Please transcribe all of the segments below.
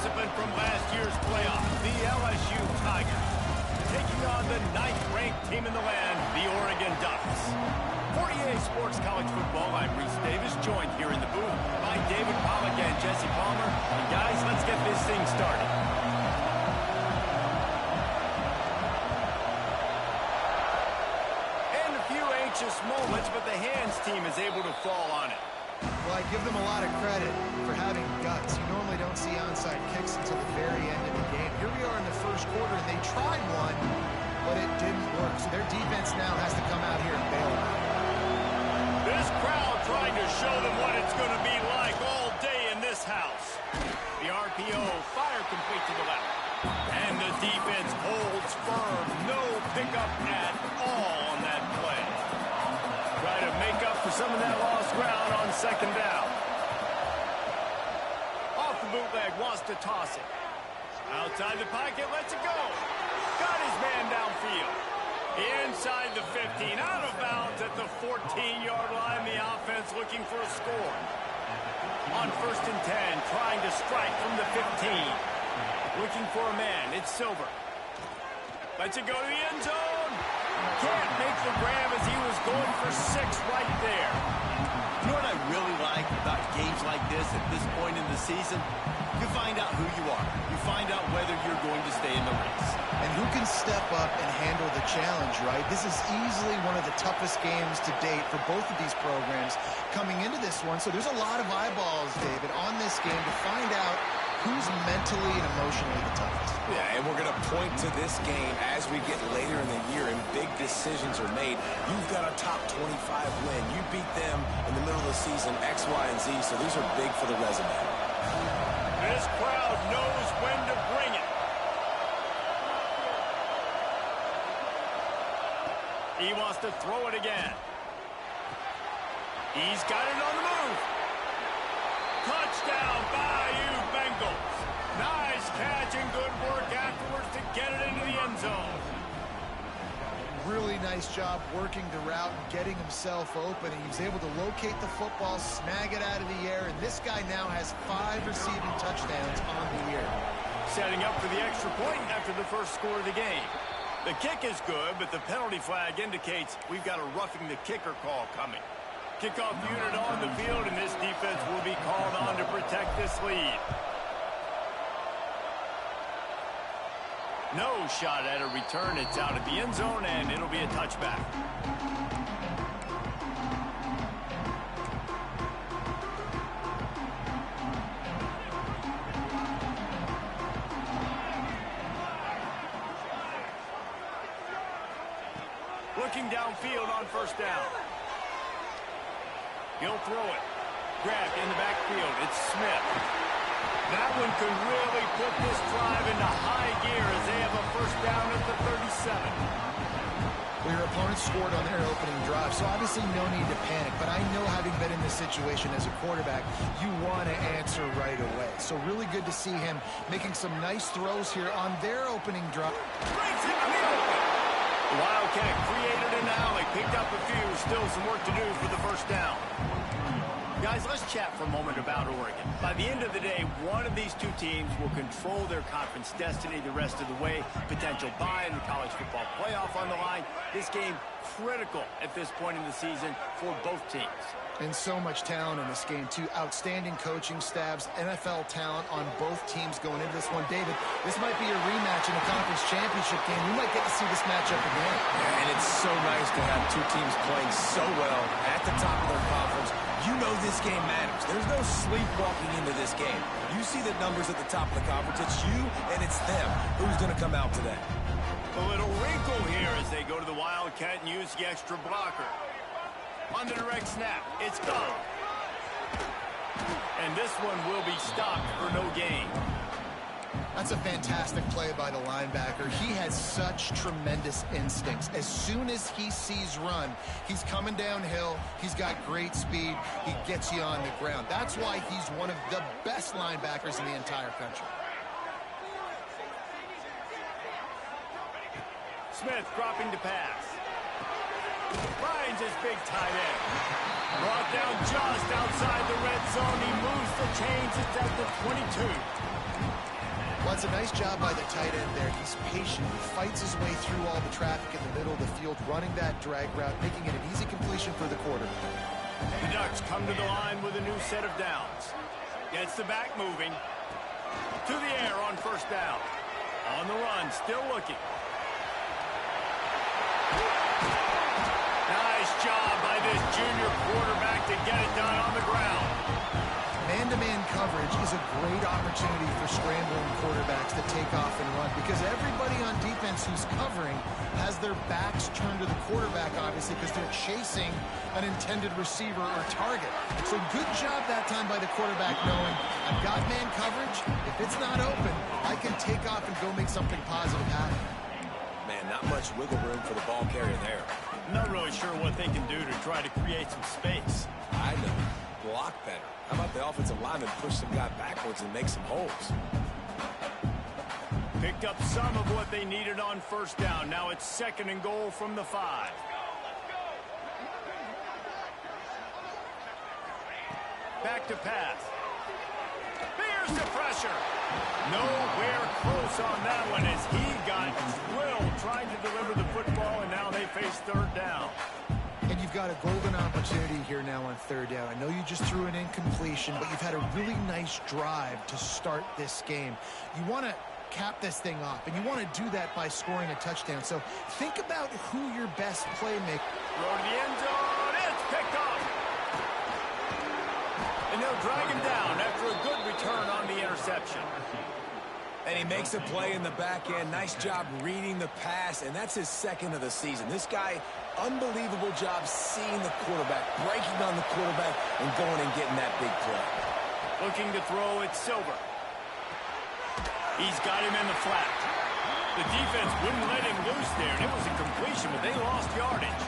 participant from last year's playoff, the LSU Tigers, taking on the 9th-ranked team in the land, the Oregon Ducks. For EA Sports College Football, I'm Reese Davis, joined here in the booth by David Pollack and Jesse Palmer. And guys, let's get this thing started. And a few anxious moments, but the hands team is able to fall on it. Well, I give them a lot of credit for having guts. You normally don't see onside kicks until the very end of the game. Here we are in the first quarter, and they tried one, but it didn't work. So their defense now has to come out here and bail them out. This crowd trying to show them what it's going to be like all day in this house. The RPO, fire complete to the left. And the defense holds firm. No pickup at all on that play. Try to make up for some of that lost ground on second down. Off the bootleg, wants to toss it. Outside the pocket, lets it go. Got his man downfield. Inside the 15, out of bounds at the 14-yard line. The offense looking for a score. On 1st and 10, trying to strike from the 15. Looking for a man, it's Silver. Lets it go to the end zone. Can't make the grab as he was going for 6 right there. You know what I really like about games like this at this point in the season? You find out who you are. You find out whether you're going to stay in the race. And who can step up and handle the challenge, right? This is easily one of the toughest games to date for both of these programs coming into this one. So there's a lot of eyeballs, David, on this game to find out who's mentally and emotionally the toughest. Yeah, and we're going to point to this game as we get later in the year and big decisions are made. You've got a top 25 win. You beat them in the middle of the season, X, Y, and Z, so these are big for the resume. This crowd knows when to bring it. He wants to throw it again. He's got it on the move. Touchdown, Bayou Bengals. Nice catch and good work afterwards to get it into the end zone. Really nice job working the route and getting himself open. He was able to locate the football, snag it out of the air, and this guy now has 5 receiving touchdowns on the year. Setting up for the extra point after the first score of the game. The kick is good, but the penalty flag indicates we've got a roughing the kicker call coming. Kickoff unit on the field, and this defense will be called on to protect this lead. No shot at a return. It's out of the end zone, and it'll be a touchback. Looking downfield on 1st down. He'll throw it. Grabbed in the backfield. It's Smith. That one could really put this drive into high gear as they have a 1st down at the 37. Well, your opponent scored on their opening drive, so obviously no need to panic. But I know, having been in this situation as a quarterback, you want to answer right away. So really good to see him making some nice throws here on their opening drive. Breaks it in the open. The Wildcat created an alley, picked up a few, still some work to do for the 1st down. Guys, let's chat for a moment about Oregon. By the end of the day, one of these two teams will control their conference destiny the rest of the way. Potential bye in the college football playoff on the line. This game critical at this point in the season for both teams. And so much talent in this game, too. Outstanding coaching staffs, NFL talent on both teams going into this one. David, this might be a rematch in the conference championship game. We might get to see this matchup again. Yeah, and it's so nice to have two teams playing so well at the top of their conference. You know this game matters. There's no sleepwalking into this game. You see the numbers at the top of the conference. It's you and it's them. Who's going to come out today? A little wrinkle here as they go to the Wildcat and use the extra blocker. On the direct snap, it's gone. And this one will be stopped for no gain. That's a fantastic play by the linebacker. He has such tremendous instincts. As soon as he sees run, he's coming downhill. He's got great speed. He gets you on the ground. That's why he's one of the best linebackers in the entire country. Smith dropping to pass. Finds his big tight end. Brought down just outside the red zone. He moves the chains. It's at the 22. It's a nice job by the tight end there. He's patient. He fights his way through all the traffic in the middle of the field, running that drag route, making it an easy completion for the quarterback. The Ducks come to the line with a new set of downs. Gets the back moving. To the air on first down. On the run, still looking. Nice job by this junior quarterback to get it done on the ground. Man-to-man coverage is a great opportunity for scrambling quarterbacks to take off and run because everybody on defense who's covering has their backs turned to the quarterback, obviously, because they're chasing an intended receiver or target. So good job that time by the quarterback knowing I've got man coverage. If it's not open, I can take off and go make something positive happen. Man, not much wiggle room for the ball carrier there. Not really sure what they can do to try to create some space. I know. Block better. How about the offensive lineman push some guy backwards and make some holes? Picked up some of what they needed on first down. Now it's 2nd and goal from the 5. Back to pass. Here's the pressure. Nowhere close on that one as he got drilled trying to deliver the football, and now they face 3rd down. And you've got a golden opportunity here now on 3rd down. I know you just threw an incompletion, but you've had a really nice drive to start this game. You want to cap this thing off, and you want to do that by scoring a touchdown. So think about who your best playmaker. Throw to the end zone. It's picked up. And they'll drag him down after a good return on the interception. And he makes a play in the back end. Nice job reading the pass, and that's his 2nd of the season. This guy, unbelievable job seeing the quarterback, breaking on the quarterback, and going and getting that big play. Looking to throw, it's Silver. He's got him in the flat. The defense wouldn't let him loose there, and it was a completion, but they lost yardage.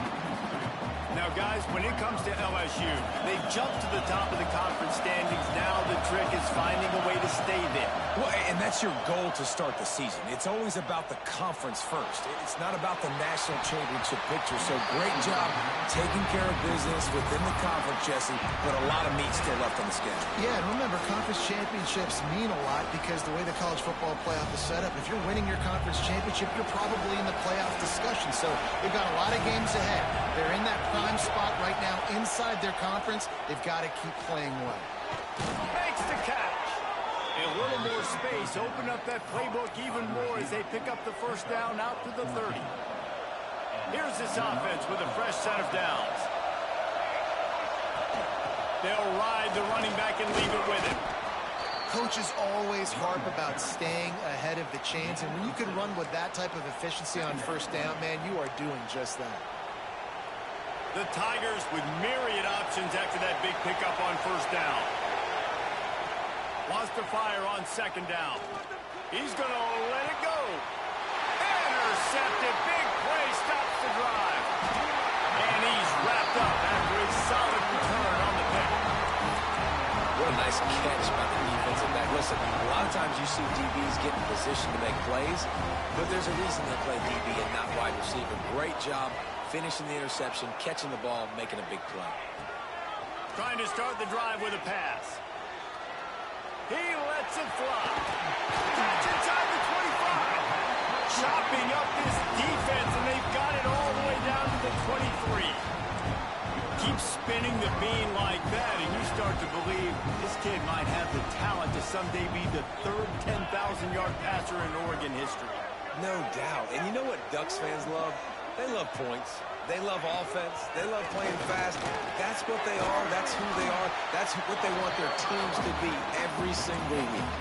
Now, guys, when it comes to LSU, they've jumped to the top of the conference standings. Now the trick is finding a way to stay there. Well, and that's your goal to start the season. It's always about the conference first. It's not about the national championship picture. So great job taking care of business within the conference, Jesse, but a lot of meat still left on the schedule. Yeah, and remember, conference championships mean a lot because the way the college football playoff is set up, if you're winning your conference championship, you're probably in the playoff discussion. So they've got a lot of games ahead. They're in that prime spot right now inside their conference. They've got to keep playing well. Makes the catch. A little more space. Open up that playbook even more as they pick up the first down out to the 30. Here's this offense with a fresh set of downs. They'll ride the running back and leave it with him. Coaches always harp about staying ahead of the chains, and when you can run with that type of efficiency on first down, man, you are doing just that. The Tigers with myriad options after that big pickup on first down. Wants to fire on 2nd down. He's going to let it go. Intercepted. Big play stops the drive. And he's wrapped up after a solid return on the pick. What a nice catch by the defensive back. Listen, a lot of times you see DBs get in position to make plays, but there's a reason they play DB and not wide receiver. Great job finishing the interception, catching the ball, making a big play. Trying to start the drive with a pass. He lets it fly. Catch inside the 25. Chopping up this defense, and they've got it all the way down to the 23. Keep spinning the bean like that, and you start to believe this kid might have the talent to someday be the 3rd 10,000-yard passer in Oregon history. No doubt. And you know what Ducks fans love? They love points. They love offense. They love playing fast. That's what they are. That's who they are. That's what they want their teams to be every single week.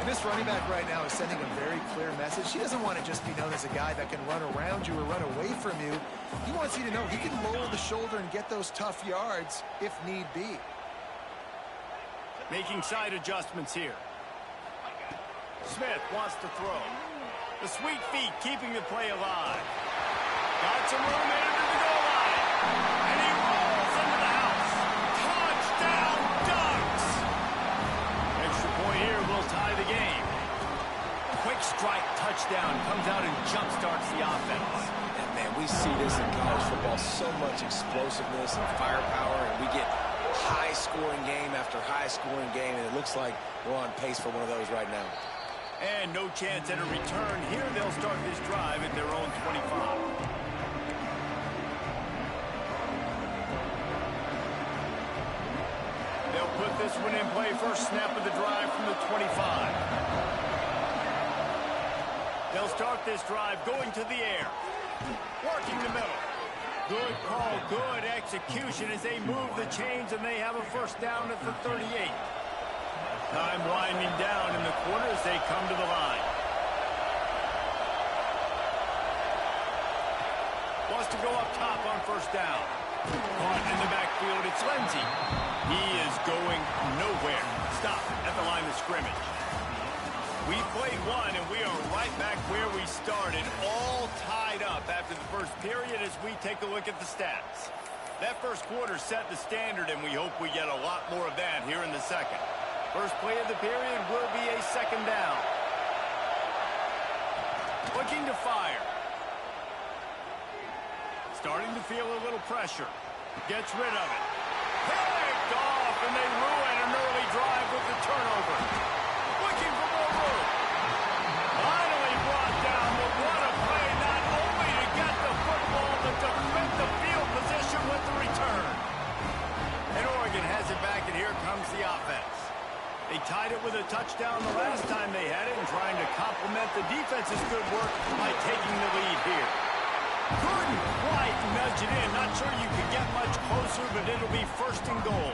And this running back right now is sending a very clear message. He doesn't want to just be known as a guy that can run around you or run away from you. He wants you to know he can lower the shoulder and get those tough yards if need be. Making side adjustments here. Smith wants to throw. The sweet feet keeping the play alive. Got some room into the goal line. And he rolls into the house. Touchdown, Ducks! Extra point here will tie the game. Quick strike touchdown comes out and jumpstarts the offense. And, man, we see this in college football, so much explosiveness and firepower, and we get high-scoring game after high-scoring game, and it looks like we're on pace for one of those right now. And no chance at a return here. They'll start this drive at their own 25. They'll put this one in play. First snap of the drive from the 25. They'll start this drive going to the air. Working the middle. Good call, good execution as they move the chains, and they have a first down at the 38. Time winding down in the corner as they come to the line. Wants to go up top on first down. Caught in the backfield, it's Lindsey. He is going nowhere. Stop at the line of scrimmage. We played one, and we are right back where we started, all tied up after the first period as we take a look at the stats. That first quarter set the standard, and we hope we get a lot more of that here in the second. First play of the period will be a second down. Looking to fire. Starting to feel a little pressure. Gets rid of it. Picked off, and they ruin an early drive with the turnover. Looking for more room. Finally brought down, but what a play, not only to get the football, but to fit the field position with the return. And Oregon has it back, and here comes the offense. They tied it with a touchdown the last time they had it, and trying to complement the defense's good work by taking the lead here. Couldn't quite nudge it in. Not sure you could get much closer, but it'll be first and goal.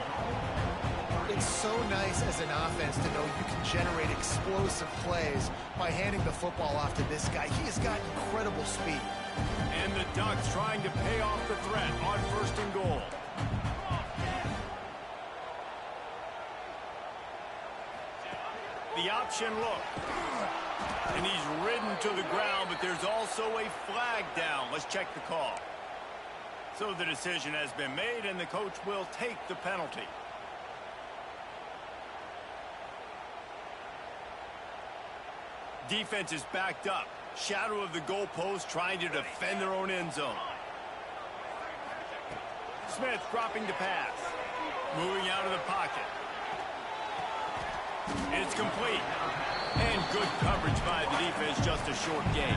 It's so nice as an offense to know you can generate explosive plays by handing the football off to this guy. He has got incredible speed. And the Ducks trying to pay off the threat on first and goal. The option look. And he's ridden to the ground, but there's also a flag down. Let's check the call. So the decision has been made, and the coach will take the penalty. Defense is backed up. Shadow of the goalpost trying to defend their own end zone. Smith dropping to pass. Moving out of the pocket. It's complete. And good coverage by the defense, just a short gain.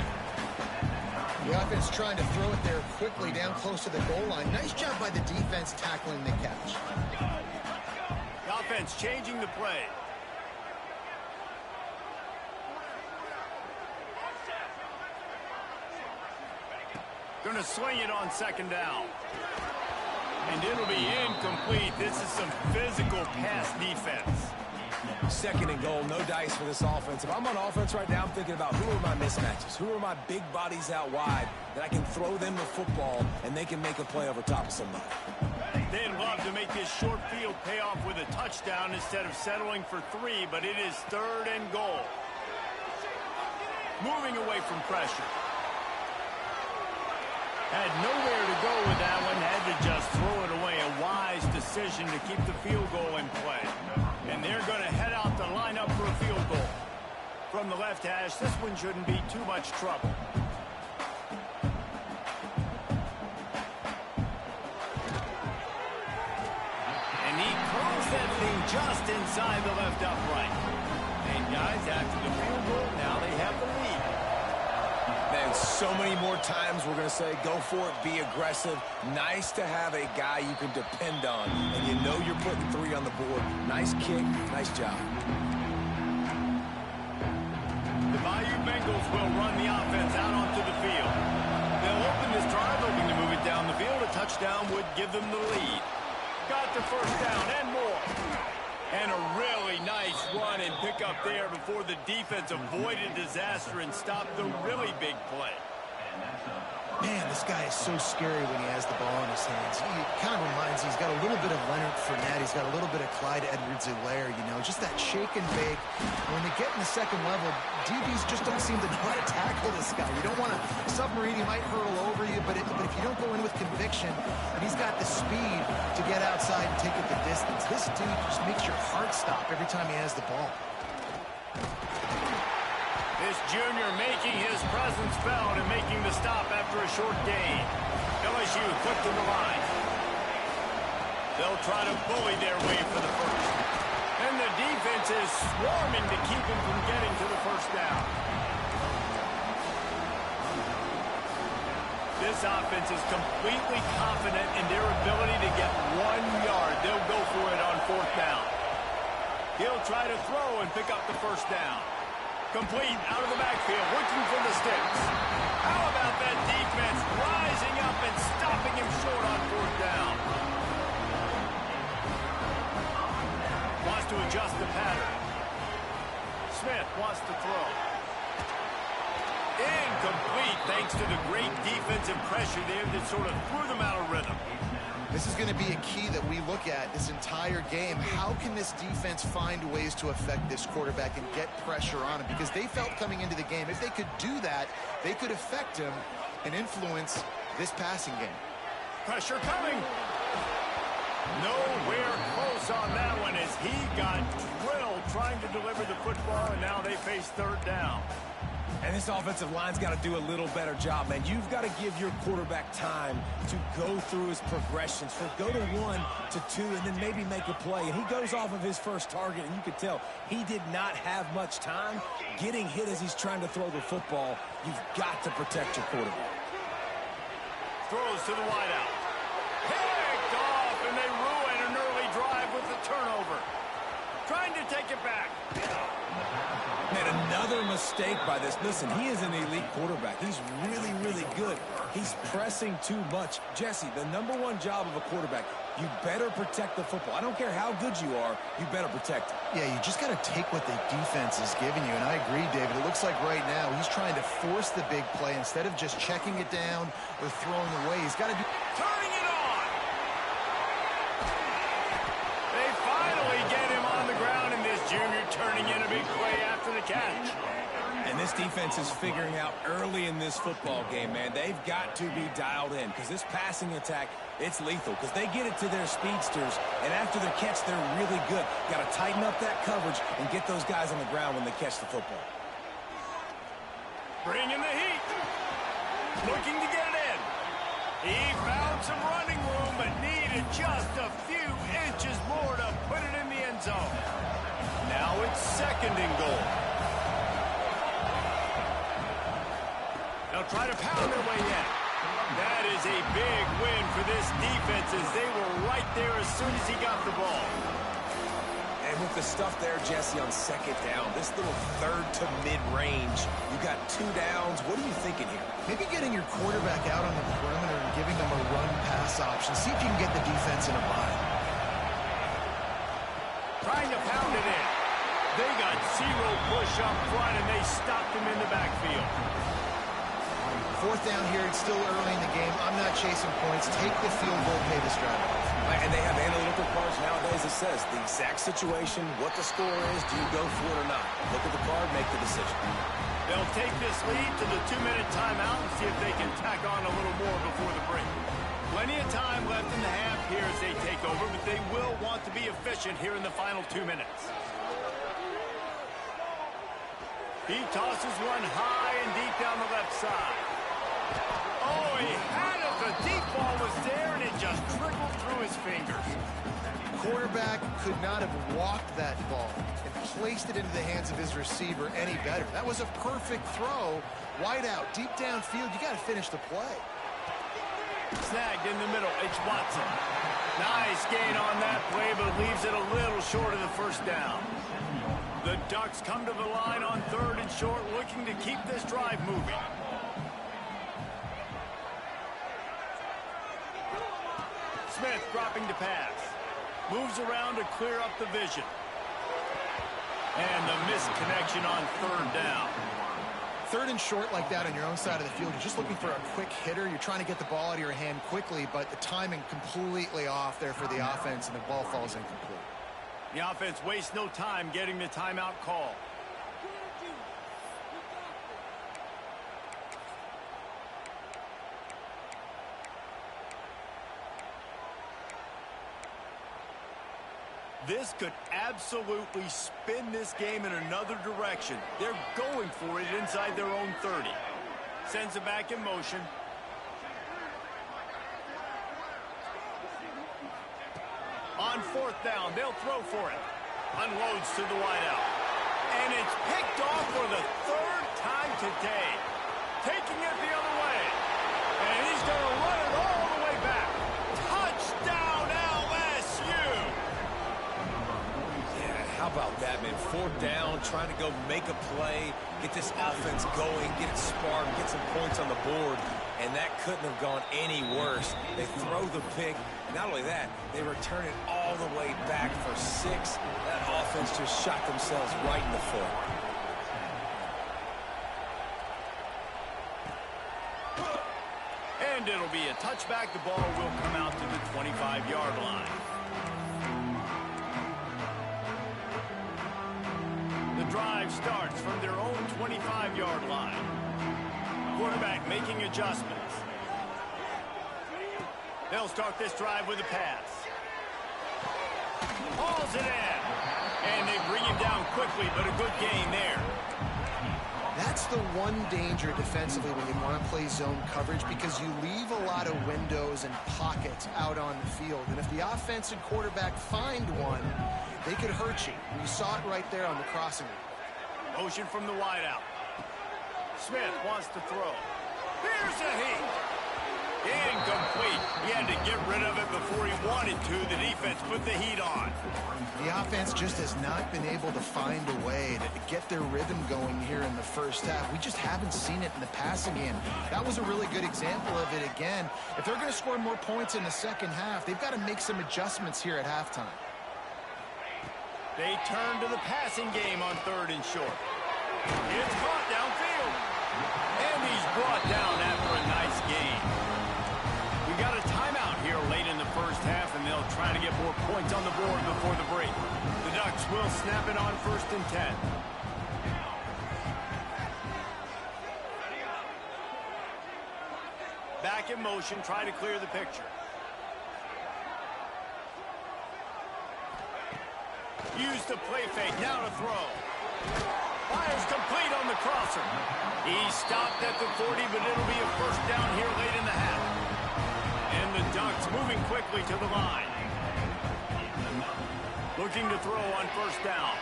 The offense trying to throw it there quickly down close to the goal line. Nice job by the defense tackling the catch. The offense changing the play. Going to swing it on second down. And it'll be incomplete. This is some physical pass defense. Second and goal, no dice for this offense. If I'm on offense right now, I'm thinking about who are my mismatches? Who are my big bodies out wide that I can throw them the football and they can make a play over top of somebody? They'd love to make this short field pay off with a touchdown instead of settling for 3, but it is third and goal. Moving away from pressure. Had nowhere to go with that one, had to just throw it away. A wise decision to keep the field goal in play. And they're going to head out to line up for a field goal. From the left hash, this one shouldn't be too much trouble. And he throws that thing just inside the left upright. And guys, after the field goal, now they have the lead. Man, so many more times we're going to say, go for it, be aggressive. Nice to have a guy you can depend on, and you know you're putting 3 on the board. Nice kick, nice job. The Bayou Bengals will run the offense out onto the field. They'll open this drive, hoping to move it down the field. A touchdown would give them the lead. Got the first down and more. And a really nice run and pick up there before the defense avoided disaster and stopped the really big play. Man, this guy is so scary when he has the ball in his hands. He kind of reminds me, he's got a little bit of Leonard Fournette. He's got a little bit of Clyde Edwards-Helaire, you know, just that shake and bake. When they get in the second level, DBs just don't seem to know how to tackle this guy. You don't want to submarine, he might hurtle over you, but if you don't go in with conviction, and he's got the speed to get outside and take it the distance, this dude just makes your heart stop every time he has the ball. This junior making his presence felt and making the stop after a short gain. LSU quick to the line. They'll try to bully their way for the first. And the defense is swarming to keep him from getting to the first down. This offense is completely confident in their ability to get 1 yard. They'll go for it on 4th down. He'll try to throw and pick up the 1st down. Complete out of the backfield, looking for the sticks. How about that defense rising up and stopping him short on 4th down? Wants to adjust the pattern. Smith wants to throw. Incomplete, thanks to the great defensive pressure there that sort of threw them out of rhythm. This is going to be a key that we look at this entire game. How can this defense find ways to affect this quarterback and get pressure on him? Because they felt coming into the game, if they could do that, they could affect him and influence this passing game. Pressure coming. Nowhere close on that one as he got drilled trying to deliver the football, and now they face 3rd down. And this offensive line's got to do a little better job, man. You've got to give your quarterback time to go through his progressions. Go to 1 to 2 and then maybe make a play. And he goes off of his first target, and you could tell he did not have much time getting hit as he's trying to throw the football. You've got to protect your quarterback. Throws to the wideout. Picked off, and they ruin an early drive with the turnover. Trying to take it back. Man, another mistake by this. Listen, he is an elite quarterback. He's really, really good. He's pressing too much. Jesse, the #1 job of a quarterback, you better protect the football. I don't care how good you are, you better protect it. Yeah, you just got to take what the defense is giving you. And I agree, David. It looks like right now he's trying to force the big play instead of just checking it down or throwing away. He's got to do... Turning it on! They finally get him on the ground, and this junior turning in a big play after the catch. And this defense is figuring out early in this football game, man. They've got to be dialed in because this passing attack, it's lethal because they get it to their speedsters, and after their catch, they're really good. Got to tighten up that coverage and get those guys on the ground when they catch the football. Bringing the heat. Looking to get it in. He found some running room, but needed just a few inches more to put it in the end zone. Now it's 2nd and goal. They'll try to pound their way in. That is a big win for this defense as they were right there as soon as he got the ball. And with the stuff there, Jesse, on 2nd down, this little 3rd to mid-range, you got 2 downs. What are you thinking here? Maybe getting your quarterback out on the perimeter and giving them a run-pass option. See if you can get the defense in a bind. Trying to pound it in. They got 0 push up front, and they stopped him in the backfield. 4th down here, it's still early in the game. I'm not chasing points. Take the field goal, pay this drive. And they have analytical cards nowadays that says the exact situation, what the score is, do you go for it or not? Look at the card, make the decision. They'll take this lead to the 2-minute timeout and see if they can tack on a little more before the break. Plenty of time left in the half here as they take over, but they will want to be efficient here in the final 2 minutes. He tosses one high and deep down the left side. Oh, he had it. The deep ball was there, and it just trickled through his fingers. Quarterback could not have walked that ball and placed it into the hands of his receiver any better. That was a perfect throw. Wide out, deep downfield. You got to finish the play. Snagged in the middle. It's Watson. Nice gain on that play, but leaves it a little short of the 1st down. The Ducks come to the line on 3rd and short, looking to keep this drive moving. Smith dropping to pass. Moves around to clear up the vision. And the missed connection on 3rd down. 3rd and short like that on your own side of the field. You're just looking for a quick hitter. You're trying to get the ball out of your hand quickly, but the timing completely off there for the offense, and the ball falls incomplete. The offense wastes no time getting the timeout call. This could absolutely spin this game in another direction. They're going for it inside their own 30. Sends it back in motion. On 4th down, they'll throw for it. Unloads to the wideout. And it's picked off for the 3rd time today. Taking it the other way. And he's fourth down, trying to go make a play, get this offense going, get it sparked, get some points on the board, and that couldn't have gone any worse. They throw the pick. Not only that, they return it all the way back for 6. That offense just shot themselves right in the foot. And it'll be a touchback. The ball will come out to the 25-yard line. The drive starts from their own 25-yard line. Quarterback making adjustments. They'll start this drive with a pass. Hauls it in. And they bring him down quickly, but a good gain there. That's the one danger defensively when you want to play zone coverage, because you leave a lot of windows and pockets out on the field. And if the offensive quarterback find one, they could hurt you. And you saw it right there on the crossing. Motion from the wideout. Smith wants to throw. Here's a heat. Incomplete. He had to get rid of it before he wanted to. The defense put the heat on. The offense just has not been able to find a way to get their rhythm going here in the first half. We just haven't seen it in the passing game. That was a really good example of it again. If they're going to score more points in the second half, they've got to make some adjustments here at halftime. They turn to the passing game on 3rd and short. It's caught downfield. And he's brought down after a nice gain. We got a timeout here late in the first half, and they'll try to get more points on the board before the break. The Ducks will snap it on 1st and 10. Back in motion, try to clear the picture. Use the play fake, now to throw. Fires complete on the crosser. He stopped at the 40, but it'll be a first down here late in the half. And the Ducks moving quickly to the line. Looking to throw on 1st down.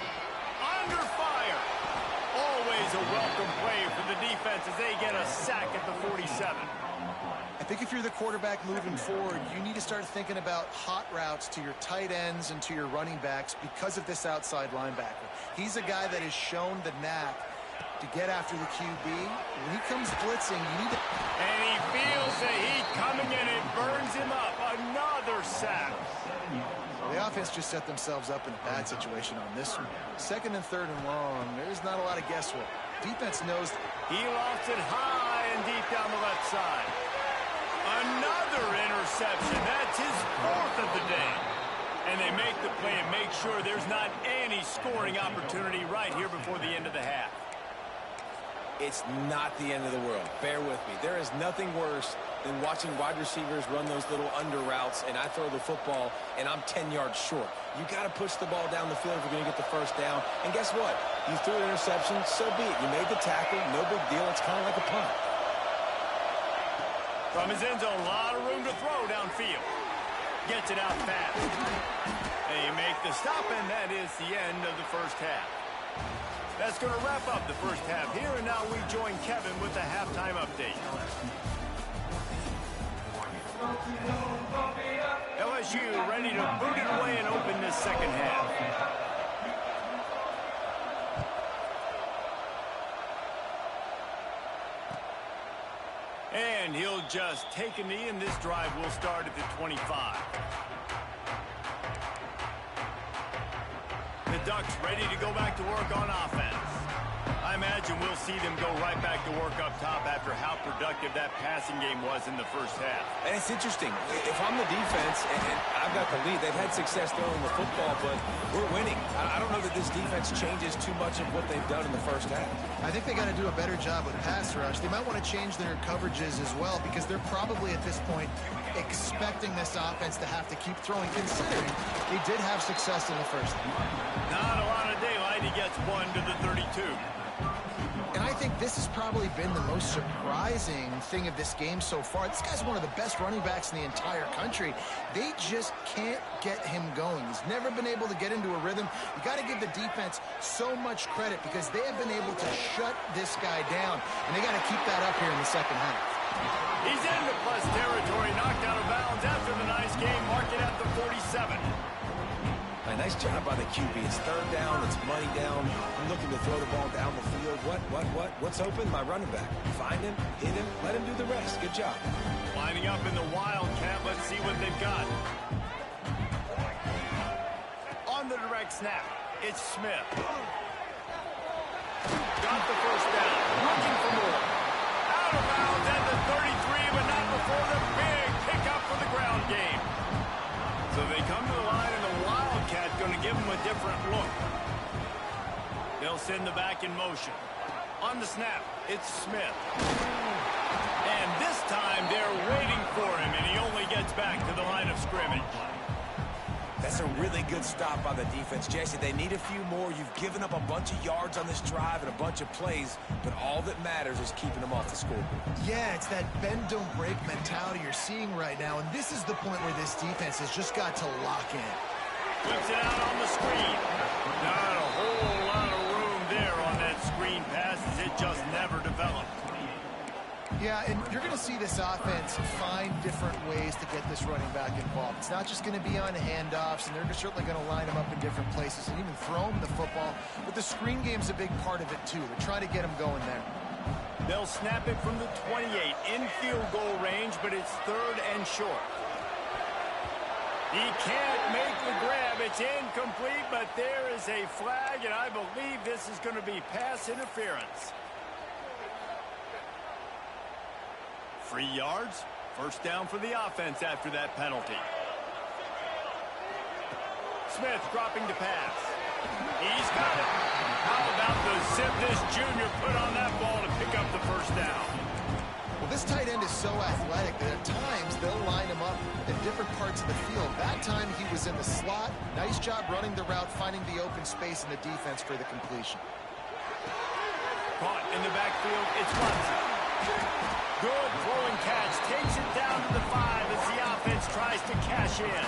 Under fire. Always a welcome play for the defense as they get a sack at the 47. I think if you're the quarterback moving forward, you need to start thinking about hot routes to your tight ends and to your running backs because of this outside linebacker. He's a guy that has shown the knack to get after the QB. When he comes blitzing, you need to... And he feels the heat coming in. It burns him up. Another sack. The offense just set themselves up in a bad situation on this one. 2nd and 3rd and long, there's not a lot of guesswork. Defense knows... He lofts it high and deep down the left side. Another interception. That's his 4th of the day. And they make the play and make sure there's not any scoring opportunity right here before the end of the half. It's not the end of the world. Bear with me. There is nothing worse than watching wide receivers run those little under routes, and I throw the football, and I'm 10 yards short. You got to push the ball down the field if you're going to get the first down. And guess what? You threw an interception, so be it. You made the tackle, no big deal. It's kind of like a punt. From his end zone, a lot of room to throw downfield. Gets it out fast. They make the stop, and that is the end of the first half. That's going to wrap up the first half here, and now we join Kevin with the halftime update. LSU ready to boot it away and open this second half. And he'll just take a knee, and this drive will start at the 25. The Ducks ready to go back to work on offense. I imagine we'll see them go right back to work up top after how productive that passing game was in the first half. And it's interesting. If I'm the defense and I've got the lead, they've had success throwing the football, but we're winning. I don't know that this defense changes too much of what they've done in the first half. I think they got to do a better job with pass rush. They might want to change their coverages as well, because they're probably at this point expecting this offense to have to keep throwing, considering they did have success in the first half. Not a lot of daylight. He gets 1 to the 32. And I think this has probably been the most surprising thing of this game so far. This guy's one of the best running backs in the entire country. They just can't get him going. He's never been able to get into a rhythm. You got to give the defense so much credit, because they have been able to shut this guy down, and they got to keep that up here in the second half. He's into plus territory, knocked out of bounds after the nice game, mark it at the 47. Nice job by the QB. It's third down. It's money down. I'm looking to throw the ball down the field. What's open? My running back. Find him, hit him, let him do the rest. Good job. Lining up in the Wildcat. Let's see what they've got. On the direct snap, it's Smith. Got the first down. Looking for more. Out of bounds at the 33, but not before the big pickup for the ground game. So they come to the line, and the Wildcat going to give them a different look. They'll send the back in motion. On the snap, it's Smith. And this time they're waiting for him, and he only gets back to the line of scrimmage. That's a really good stop by the defense. Jesse, they need a few more. You've given up a bunch of yards on this drive and a bunch of plays, but all that matters is keeping them off the scoreboard. Yeah, it's that bend, don't break mentality you're seeing right now, and this is the point where this defense has just got to lock in. Flips it out on the screen. Not a whole lot of room there on that screen pass, as it just never developed. Yeah, and you're going to see this offense find different ways to get this running back involved. It's not just going to be on handoffs, and they're certainly going to line him up in different places and even throw him the football. But the screen game's a big part of it, too. They're trying to get him going there. They'll snap it from the 28 in field goal range, but it's third and short. He can't make the grab. It's incomplete, but there is a flag, and I believe this is going to be pass interference. 3 yards, first down for the offense after that penalty. Smith dropping to pass. He's got it. How about the zip this junior put on that ball to pick up the first down? Well, this tight end is so athletic that at times they'll line him up in different parts of the field. That time he was in the slot. Nice job running the route, finding the open space in the defense for the completion. Caught in the backfield, it's Watson. Good throwing catch, takes it down to the 5 as the offense tries to cash in.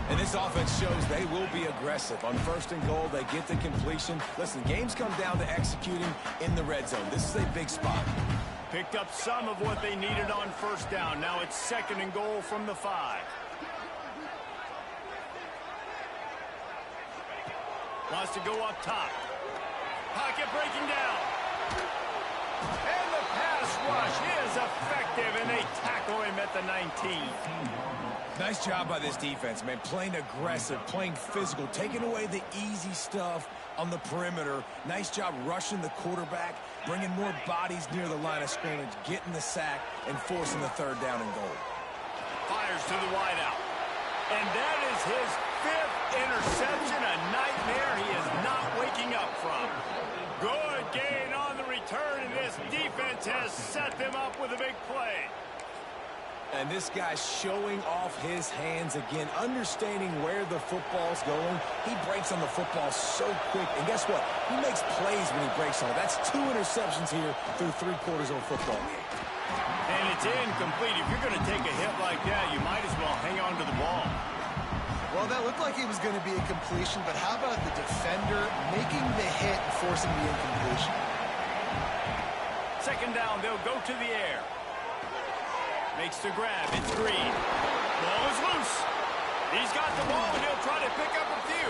And this offense shows they will be aggressive. On first and goal, they get the completion. Listen, games come down to executing in the red zone. This is a big spot. Picked up some of what they needed on first down. Now it's second and goal from the 5. Wants to go up top. Pocket breaking down. And the pass rush is effective, and they tackle him at the 19. Nice job by this defense, man. Playing aggressive, playing physical, taking away the easy stuff on the perimeter. Nice job rushing the quarterback, bringing more bodies near the line of scrimmage, getting the sack, and forcing the third down and goal. Fires to the wideout. And that is his 5th interception, a nightmare he is not waking up from. Good gain on the return, and this defense has set them up with a big play. And this guy's showing off his hands again, understanding where the football's going. He breaks on the football so quick. And guess what? He makes plays when he breaks on it. That's 2 interceptions here through 3 quarters of a football game. And it's incomplete. If you're going to take a hit like that, you might as well hang on to the ball. Well, that looked like it was going to be a completion, but how about the defender making the hit and forcing the incompletion? Second down, they'll go to the air. Makes the grab. It's Green. Ball is loose. He's got the ball, and he'll try to pick up a few.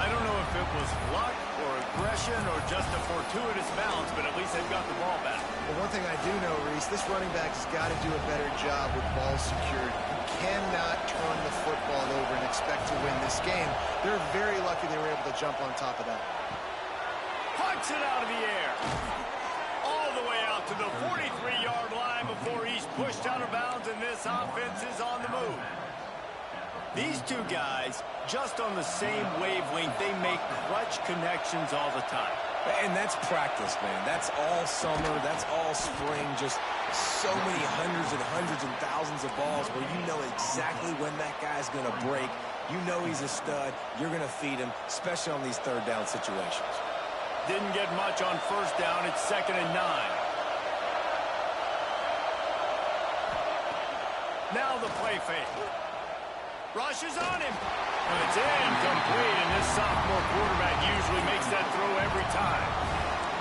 I don't know if it was luck or aggression or just a fortuitous bounce, but at least they've got the ball back. Well, one thing I do know, Reese, this running back has got to do a better job with ball security. You cannot turn the football over and expect to win this game. They're very lucky they were able to jump on top of that. Punts it out of the air. All the way out to the 43-yard line before he's pushed out of bounds, and this offense is on the move. These two guys, just on the same wavelength, they make clutch connections all the time. And that's practice, man. That's all summer. That's all spring. Just so many hundreds and thousands of balls where you know exactly when that guy's going to break. You know he's a stud. You're going to feed him, especially on these third down situations. Didn't get much on first down. It's 2nd and 9. Now the play fake. Rushes on him. And it's incomplete, and this sophomore quarterback usually makes that throw every time.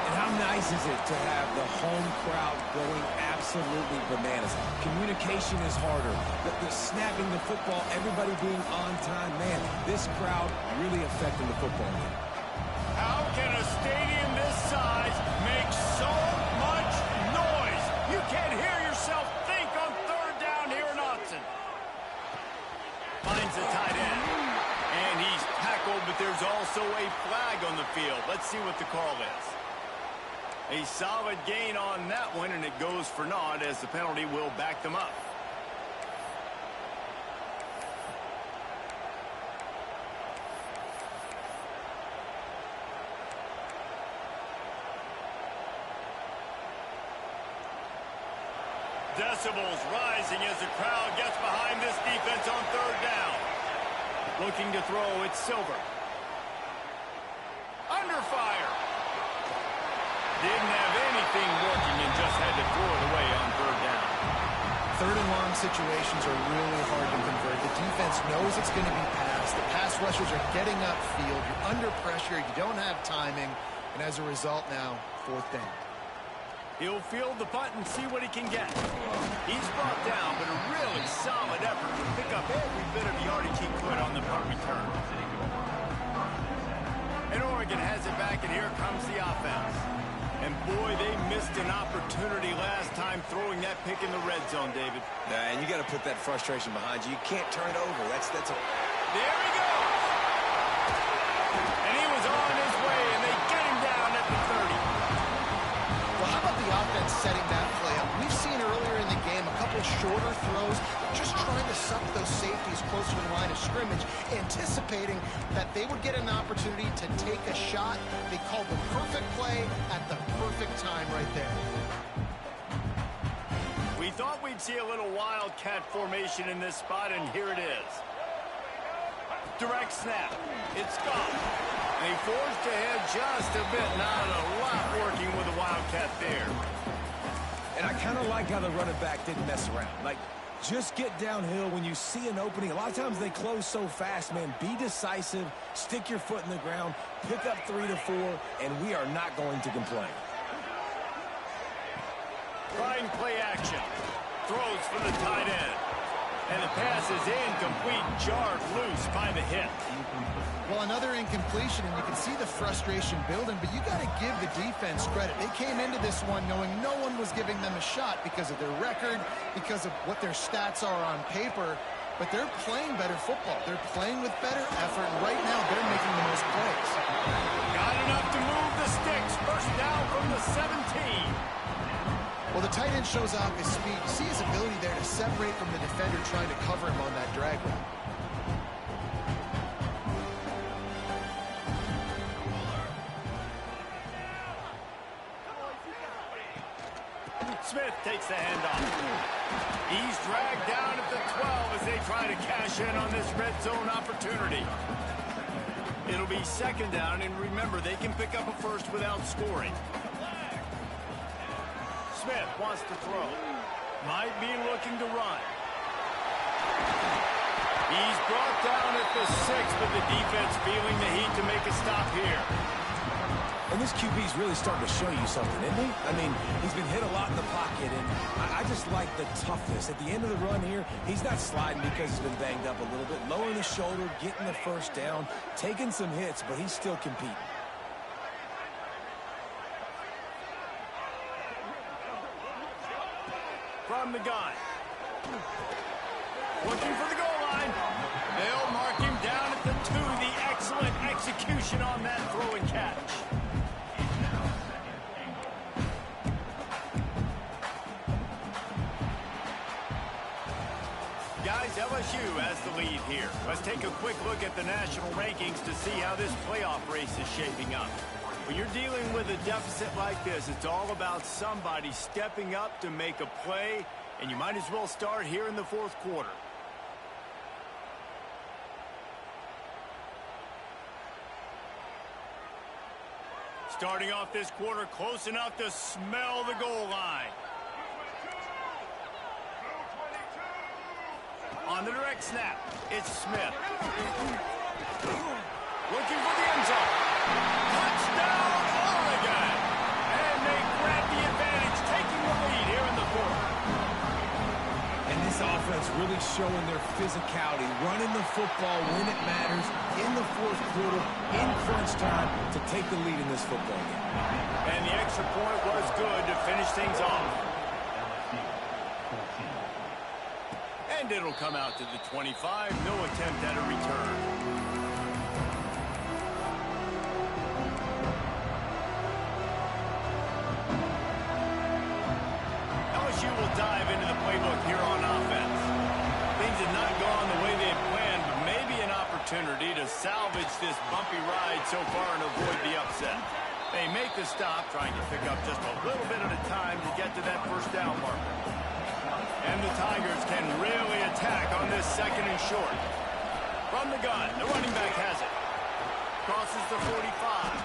And how ices it to have the home crowd going absolutely bananas. Communication is harder. The snapping the football, everybody being on time. Man, this crowd really affecting the football game. How can a stadium this size make so much noise? You can't hear yourself think on third down here in Austin. Finds the tight end. And he's tackled, but there's also a flag on the field. Let's see what the call is. A solid gain on that one, and it goes for naught as the penalty will back them up. Decibels rising as the crowd gets behind this defense on third down. Looking to throw, it's Silver. Under fire. Didn't have anything working and just had to throw it away on third down. Third and long situations are really hard to convert. The defense knows it's going to be passed. The pass rushers are getting upfield. You're under pressure. You don't have timing. And as a result now, fourth down. He'll field the punt and see what he can get. He's brought down, but a really solid effort to pick up every bit of yardage he could on the punt return. And Oregon has it back, and here comes the offense. And boy, they missed an opportunity last time throwing that pick in the red zone, David. And you got to put that frustration behind you. You can't turn it over. That's a... There he goes! And he was on his way, and they get him down at the 30. Well, how about the offense setting that play up? We've seen earlier in the game a couple shorter throws, just trying to suck those safeties closer to the line of scrimmage, anticipating that they would get an opportunity to take a shot. They called the perfect play at the perfect time right there. We thought we'd see a little wildcat formation in this spot, and here it is. Direct snap. It's gone. And he forced ahead just a bit. Not a lot working with the wildcat there. And I kind of like how the running back didn't mess around. Like, just get downhill when you see an opening. A lot of times they close so fast, man. Be decisive, stick your foot in the ground, pick up 3 to 4, and we are not going to complain. Trying play action. Throws for the tight end. And the pass is incomplete, jarred loose by the hit. Well, another incompletion, and you can see the frustration building, but you got to give the defense credit. They came into this one knowing no one was giving them a shot because of their record, because of what their stats are on paper, but they're playing better football. They're playing with better effort, and right now they're making the most plays. Got enough to move the sticks. First down from the 17. Well, the tight end shows off his speed. You see his ability there to separate from the defender trying to cover him on that drag route. Smith takes the handoff. He's dragged down at the 12 as they try to cash in on this red zone opportunity. It'll be second down, and remember, they can pick up a first without scoring. Smith wants to throw. Might be looking to run. He's brought down at the 6, but the defense feeling the heat to make a stop here. And this QB's really starting to show you something, isn't he? I mean, he's been hit a lot in the pocket, and I just like the toughness. At the end of the run here, he's not sliding because he's been banged up a little bit. Lowering the shoulder, getting the first down, taking some hits, but he's still competing. From the gun. Looking for the goal line. They'll mark him down at the 2. The excellent execution on that throw and catch. Guys, LSU has the lead here. Let's take a quick look at the national rankings to see how this playoff race is shaping up. When you're dealing with a deficit like this, it's all about somebody stepping up to make a play, and you might as well start here in the fourth quarter. Starting off this quarter close enough to smell the goal line. On the direct snap, it's Smith. Looking for the end zone. Touchdown, Oregon! And really showing their physicality, running the football when it matters, in the fourth quarter, in crunch time, to take the lead in this football game. And the extra point was good to finish things off. And it'll come out to the 25. No attempt at a return. LSU will dive into the playbook here on offense. Things have not gone the way they had planned, but maybe an opportunity to salvage this bumpy ride so far and avoid the upset. They make the stop, trying to pick up just a little bit at a time to get to that first down marker. And the Tigers can really attack on this second and short. From the gun, the running back has it. Crosses the 45.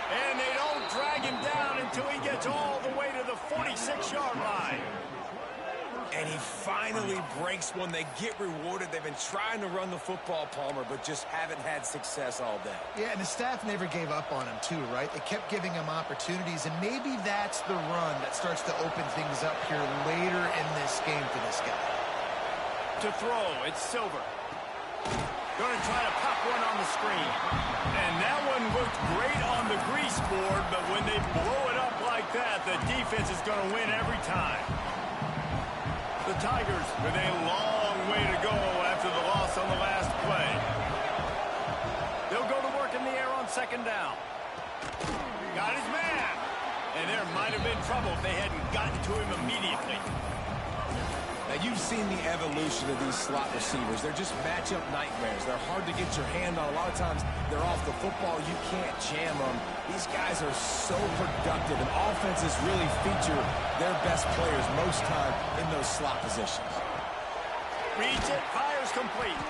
And they don't drag him down until he gets all the way to the 46-yard line. And he finally breaks one. They get rewarded. They've been trying to run the football, Palmer, but just haven't had success all day. Yeah, and the staff never gave up on him, too, right? They kept giving him opportunities, and maybe that's the run that starts to open things up here later in this game for this guy. To throw, it's Silver. Going to try to pop one on the screen. And that one looked great on the grease board, but when they blow it up like that, the defense is going to win every time. The Tigers with a long way to go after the loss on the last play. They'll go to work in the air on second down. Got his man. And there might have been trouble if they hadn't gotten to him immediately. Now, you've seen the evolution of these slot receivers. They're just matchup nightmares. They're hard to get your hand on. A lot of times, they're off the football. You can't jam them. These guys are so productive, and offenses really feature their best players most time in those slot positions. Reads it, fires complete.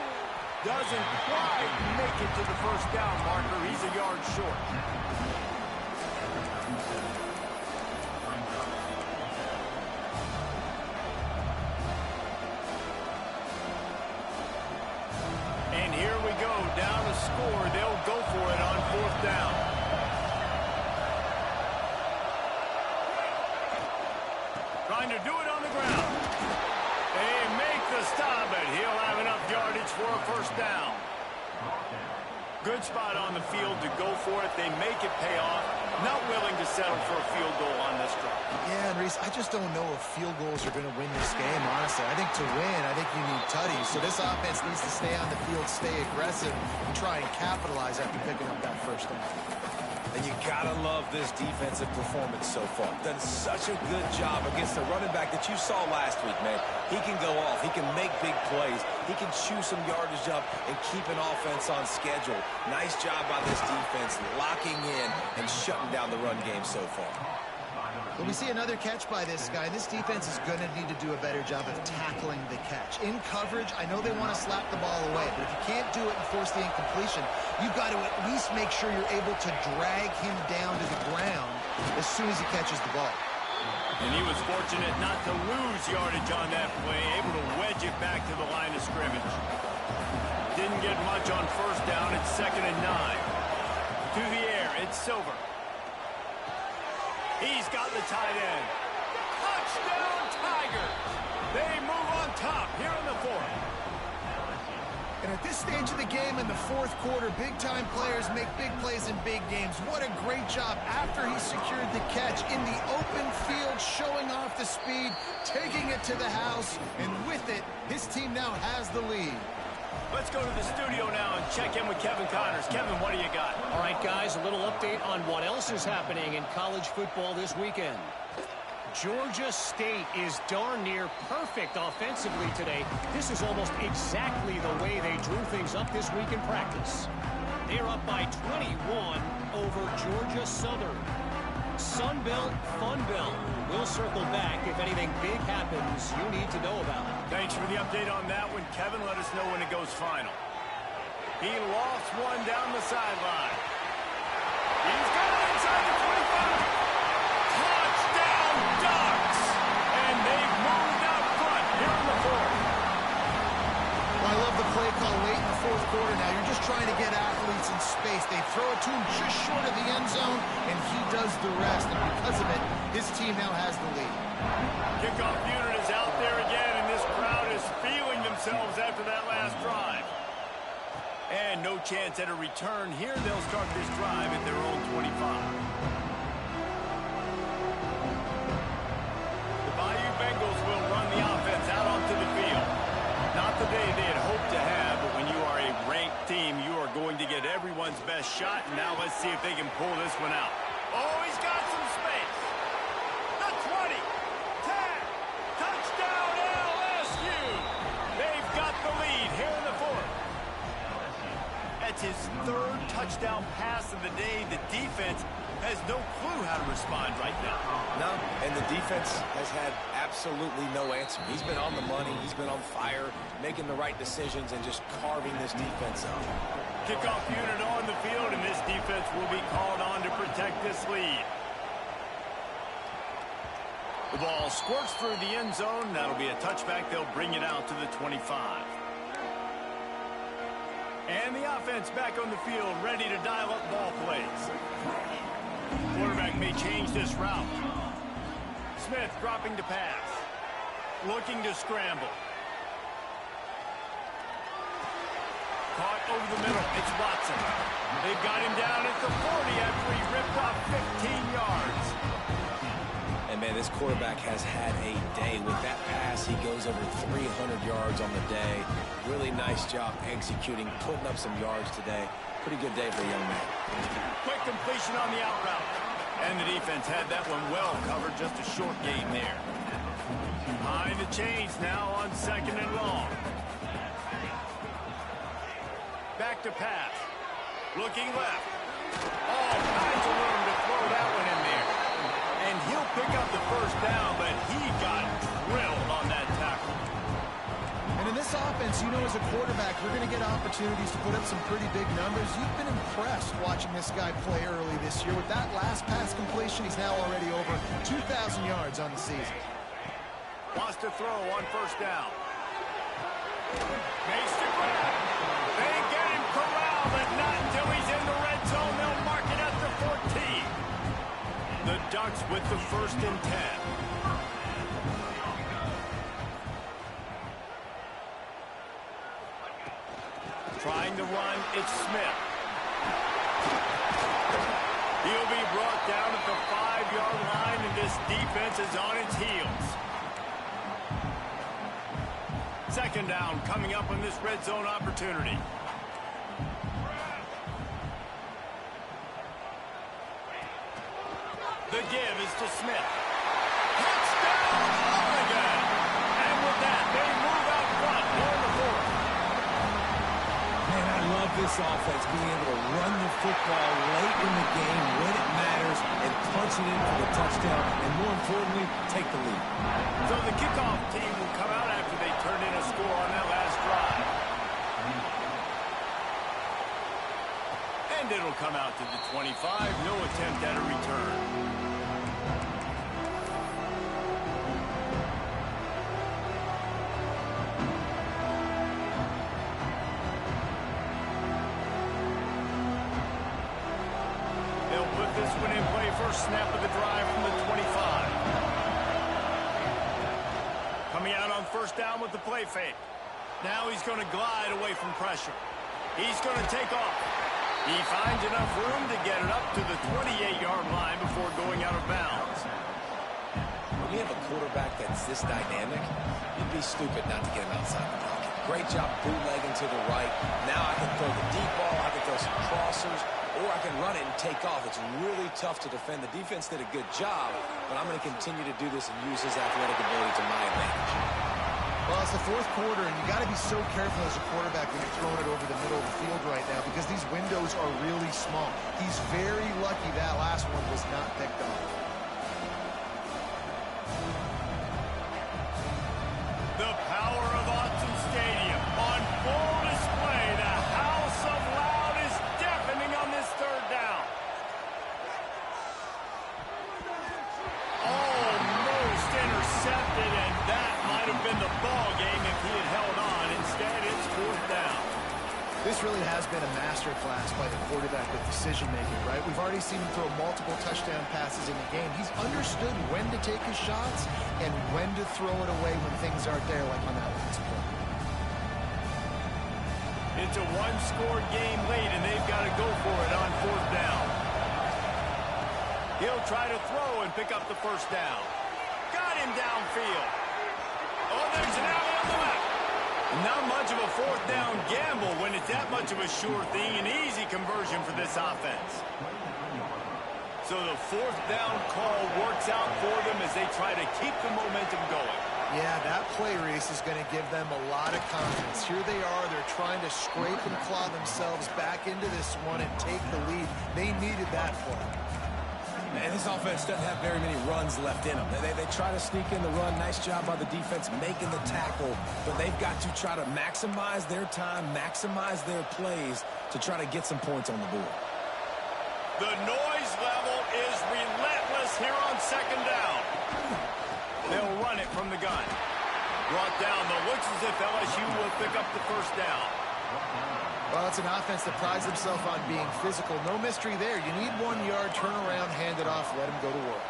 Doesn't quite make it to the first down marker. He's a yard short. And here we go, down to score. They'll go for it on fourth down. Trying to do it on the ground. They make the stop, but he'll have enough yardage for a first down. Good spot on the field to go for it. They make it pay off. Not willing to settle for a field goal on this drive. Yeah, and Reese, I just don't know if field goals are going to win this game, honestly. I think to win, I think you need tutties. So this offense needs to stay on the field, stay aggressive, and try and capitalize after picking up that first down. And you gotta love this defensive performance so far. Done such a good job against the running back that you saw last week, man. He can go off. He can make big plays. He can chew some yardage up and keep an offense on schedule. Nice job by this defense locking in and shutting down the run game so far. Well, we see another catch by this guy. This defense is going to need to do a better job of tackling the catch. In coverage, I know they want to slap the ball away, but if you can't do it and force the incompletion, you've got to at least make sure you're able to drag him down to the ground as soon as he catches the ball. And he was fortunate not to lose yardage on that play, able to wedge it back to the line of scrimmage. Didn't get much on first down. It's 2nd and 9. To the air, it's Silver. He's got the tight end. Touchdown, Tigers! They move on top here in the fourth. And at this stage of the game in the fourth quarter, big-time players make big plays in big games. What a great job after he secured the catch in the open field, showing off the speed, taking it to the house, and with it, his team now has the lead. Let's go to the studio now and check in with Kevin Connors. Kevin, what do you got? All right, guys, a little update on what else is happening in college football this weekend. Georgia State is darn near perfect offensively today. This is almost exactly the way they drew things up this week in practice. They're up by 21 over Georgia Southern. Sun Belt, Fun Belt. We'll circle back if anything big happens you need to know about. Thanks for the update on that one, Kevin. Let us know when it goes final. He lost one down the sideline. He's got it inside the 25. Touchdown, Ducks! And they've moved out front here in the fourth. Well, I love the play call late in the fourth quarter now. You're just trying to get athletes in space. They throw it to him just short of the end zone, and he does the rest. And because of it, His team now has the lead. Kickoff unit is out there again, and this crowd is feeling themselves after that last drive. And no chance at a return here. They'll start this drive at their own 25. The Bayou Bengals will run the offense out onto the field. Not the day they had hoped to have, but when you are a ranked team, you are going to get everyone's best shot. And now let's see if they can pull this one out. Oh, he's got some space. The 20. 10. Touchdown LSU. They've got the lead here in the fourth. That's his third touchdown pass of the day. The defense has no clue how to respond right now. No, and the defense has had absolutely no answer. He's been on the money. He's been on fire, making the right decisions and just carving this defense up. Kickoff unit on the field, and this defense will be called on to protect this lead. The ball squirts through the end zone. That'll be a touchback. They'll bring it out to the 25. And the offense back on the field, ready to dial up ball plays. Quarterback may change this route. Smith dropping to pass. Looking to scramble. Caught over the middle. It's Watson. They've got him down at the 40 after he ripped off 15 yards. And, man, this quarterback has had a day. With that pass, he goes over 300 yards on the day. Really nice job executing, putting up some yards today. Pretty good day for a young man. Quick completion on the out route. And the defense had that one well covered. Just a short gain there. Behind the chains now on 2nd and long. Back to pass. Looking left. All kinds of room to throw that one in there. And he'll pick up the first down, but he got drilled on that tackle. And in this offense, you know, as a quarterback, you're going to get opportunities to put up some pretty big numbers. You've been impressed watching this guy play early this year. With that last pass completion, he's now already over 2,000 yards on the season. Wants to throw on first down. Makes the grab. They get him corralled, but not until he's in the red zone. They'll mark it at the 14. The Ducks with the 1st and 10. Trying to run, it's Smith. He'll be brought down at the 5-yard line, and this defense is on its heels. 2nd down coming up on this red zone opportunity. The give is to Smith. Touchdown, Oregon! And with that, they move out front here in the fourth. Man, I love this offense, being able to run the football late in the game when it matters and punch it in for the touchdown, and more importantly, take the lead. So the kickoff team will come out after they turned in a score on that last drive. And it'll come out to the 25. No attempt at a return. First snap of the drive from the 25. Coming out on first down with the play fake. Now he's going to glide away from pressure. He's going to take off. He finds enough room to get it up to the 28-yard line before going out of bounds. When you have a quarterback that's this dynamic, you'd be stupid not to get him outside the pocket. Great job bootlegging to the right. Now I can throw the deep ball. I can throw some crossers. Or I can run it and take off. It's really tough to defend. The defense did a good job, but I'm going to continue to do this and use his athletic ability to my advantage. Well, it's the fourth quarter, and you got to be so careful as a quarterback when you're throwing it over the middle of the field right now because these windows are really small. He's very lucky that last one was not picked off. The power of Autzen Stadium on full display. The house of loud is deafening on this 3rd down. Almost intercepted, and that might have been the ball game if he had held on. Instead, it's 4th down. This really has been a masterclass by the quarterback with decision-making, right? We've already seen him throw multiple touchdown passes in the game. He's understood when to take his shots and when to throw it away when things aren't there, like on that last play. It's a one-score game late, and they've got to go for it on 4th down. He'll try to throw and pick up the first down. Got him downfield. Oh, there's an alley on the left. Not much of a 4th down gamble when it's that much of a sure thing. An easy conversion for this offense. So the 4th down call works out for them as they try to keep the momentum going. Yeah, that play, Reese, is going to give them a lot of confidence. Here they are. They're trying to scrape and claw themselves back into this one and take the lead. They needed that play. And this offense doesn't have very many runs left in them. They try to sneak in the run. Nice job by the defense making the tackle. But they've got to try to maximize their time, maximize their plays to try to get some points on the board. The noise level is relentless here on 2nd down. They'll run it from the gun. Brought down, but looks as if LSU will pick up the first down. Well, it's an offense that prides themselves on being physical. No mystery there. You need 1 yard, turn around, hand it off, let them go to work.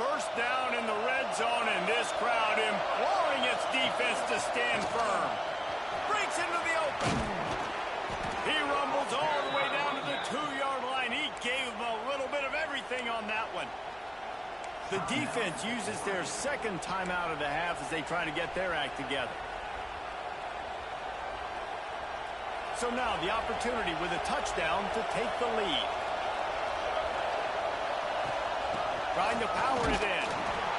First down in the red zone, and this crowd imploring its defense to stand firm. Breaks into the open. He rumbles all the way down to the 2-yard line. He gave them a little bit of everything on that one. The defense uses their 2nd timeout of the half as they try to get their act together. So now the opportunity with a touchdown to take the lead. Trying to power it in.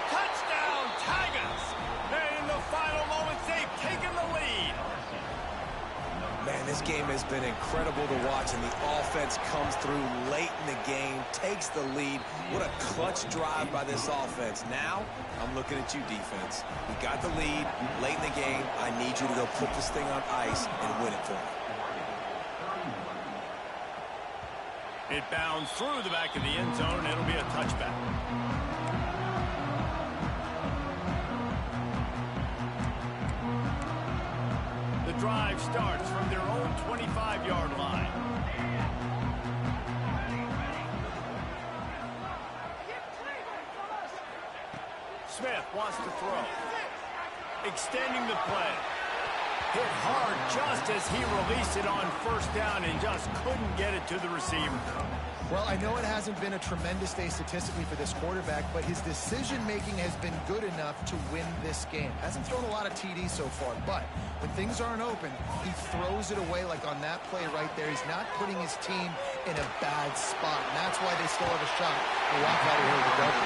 Touchdown, Tigers! And in the final moments, they've taken the lead. Man, this game has been incredible to watch, and the offense comes through late in the game, takes the lead. What a clutch drive by this offense. Now, I'm looking at you, defense. We got the lead late in the game. I need you to go put this thing on ice and win it for me. It bounds through the back of the end zone, and it'll be a touchback. The drive starts from their own 25-yard line. Smith wants to throw. Extending the play. Hit hard just as he released it on 1st down and just couldn't get it to the receiver. Well, I know it hasn't been a tremendous day statistically for this quarterback, but his decision-making has been good enough to win this game. Hasn't thrown a lot of TDs so far, but when things aren't open, he throws it away like on that play right there. He's not putting his team in a bad spot, and that's why they still have a shot to walk out of here with a W.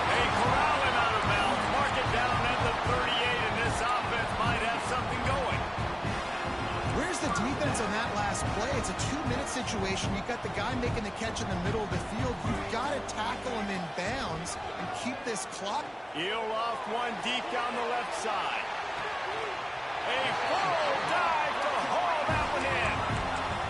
They corral him out of bounds, mark it down at the 38, and this offense might have something going. Where's the defense on that last play? It's a 2-minute situation. You got the guy making the catch in the middle of the field. You've got to tackle him in bounds and keep this clock. He'll off one deep down the left side. A full dive to haul that one in.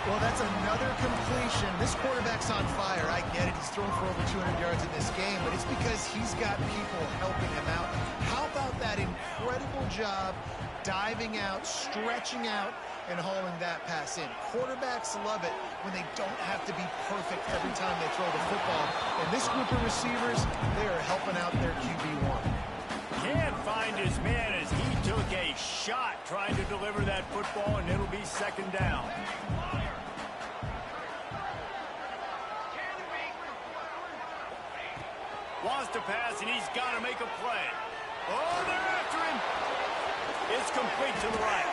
Well, that's another completion. This quarterback's on fire. I get it. He's thrown for over 200 yards in this game, but it's because he's got people helping him out. How about that incredible job diving out, stretching out, and hauling that pass in? Quarterbacks love it when they don't have to be perfect every time they throw the football. And this group of receivers, they are helping out their QB1. Can't find his man as he took a shot trying to deliver that football, and it'll be 2nd down. Wants to pass, and he's got to make a play. Oh, they're after him. It's complete to the right.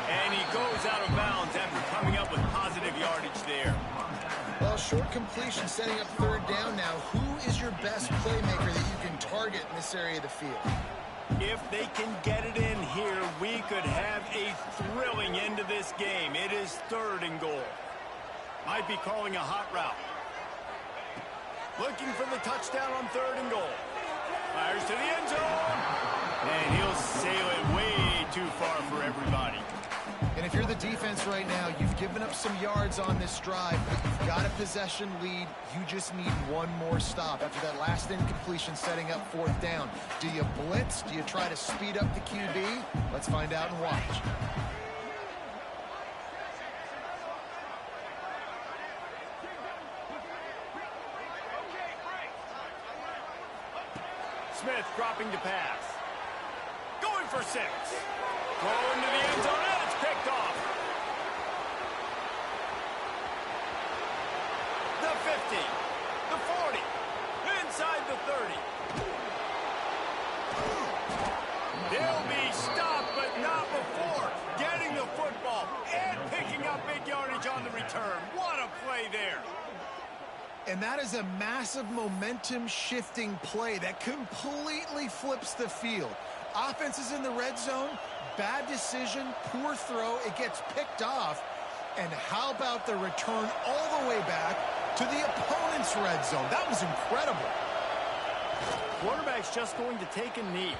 And he goes out of bounds after coming up with positive yardage there. Well, short completion setting up 3rd down now. Who is your best playmaker that you can target in this area of the field? If they can get it in here, we could have a thrilling end to this game. It is 3rd and goal. Might be calling a hot route. Looking for the touchdown on 3rd and goal. Fires to the end zone. And he'll sail it way too far for everybody. And And if you're the defense right now, you've given up some yards on this drive, but you've got a possession lead. You just need one more stop after that last incompletion setting up fourth down. Do you blitz? Do you try to speed up the QB? Let's find out and watch. Smith dropping to pass. Going for 6. Throw into the end zone, and it's picked off. The 50, the 40, inside the 30. They'll be stopped, but not before getting the football and picking up big yardage on the return. What a play there. And that is a massive momentum-shifting play that completely flips the field. Offense is in the red zone. Bad decision, poor throw. It gets picked off. And how about the return all the way back to the opponent's red zone? That was incredible. Quarterback's just going to take a knee.